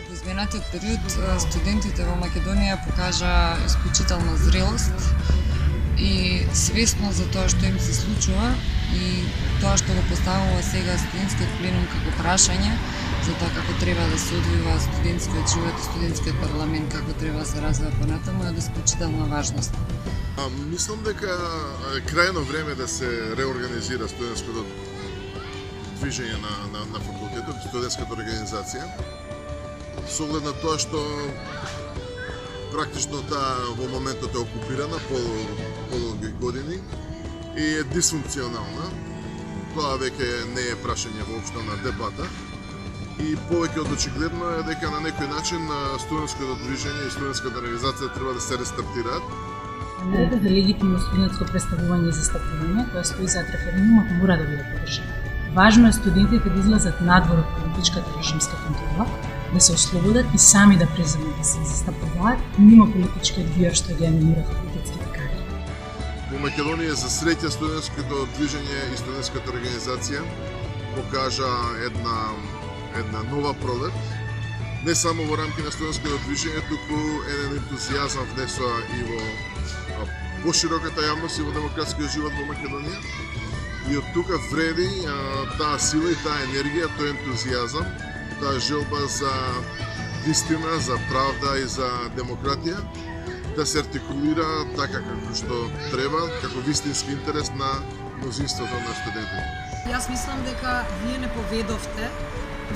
Во изминатиот период студентите во Македонија покажа исклучителна зрелост и свесност за тоа што им се случува и тоа што го поставува сега студентскиот пленум како прашање за тоа како треба да се одвива студентскиот живот и студентскиот парламент, како треба да се развива понатаму, е од исклучителна важност. Мислам дека е крајно време да се реорганизира студентското движење на факултетот, студентската организација, со оглед на тоа што практично таа во моментот е окупирана по години и е дисфункционална. Тоа веќе не е прашање воопшто на дебата и повеќе од очигледно е дека на некој начин студентското движење и студентската организација треба да се рестартираат. Мерата за легитимно студентско представување и застапување, која стои зад референдумот, мора да биде поддржана. Важно е студентите да излезат надвор од политичката режимска контрола, да се ослободат и сами да преземат да се застапуваат мимо политичкиот виор што ги анимира факултетските кадри. Во Македонија за среќа студентското движење и студентската организација покажа една нова пролет, не само во рамки на студентското движење, туку еден ентузијазам внесоа и во пошироката јавност и во демократскиот живот во Македонија. И од тука вреди таа сила и таа енергија, тој ентузијазам, таа желба за вистина, за правда и за демократија да се артикулира така како што треба, како вистински интерес на мнозинството на студентите. Јас мислам дека вие не поведовте,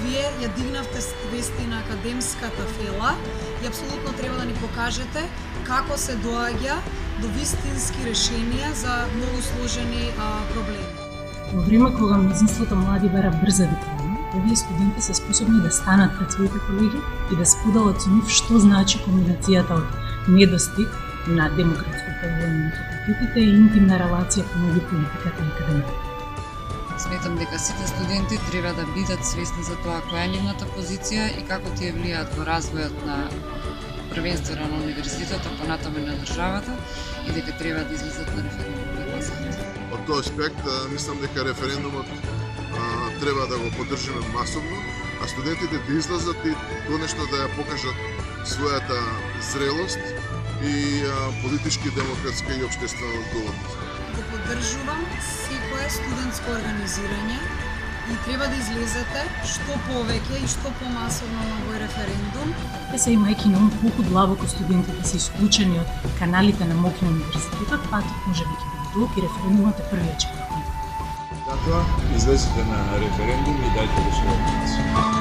вие ја дигнавте свести на академската фела и апсолутно треба да ни покажете како се доаѓа до вистински решенија за многу сложени проблеми. Во време кога мнозинството млади бара брза диплома, овие студенти се способни да станат пред своите колеги и да споделат со нив што значи комбинацијата од недостиг на демократско управување на факултетите и интимна релација помеѓу политиката и академијата. Сметам дека сите студенти треба да бидат свесни за тоа која е нивната позиција и како тие влијаат во развојот на првенствено на универзитетот, понатаму и на државата, и дека треба да излезат на референдум да гласат. Од тој аспект, мислам дека референдумот треба да го поддржиме масовно, а студентите да излезат и конечно да ја покажат својата зрелост и политички, демократска и општествена одговорност. Го поддржувам секое студентско организирање и треба да излезете што повеќе и што помасовно на овој референдум. Се имајќи на ум колку длабоко студентите се исклучени од каналите на моќ на универзитетот, патот може би ќе биде долг и референдумот е првиот чекор. Затоа излезете на референдум и дајте го својот глас.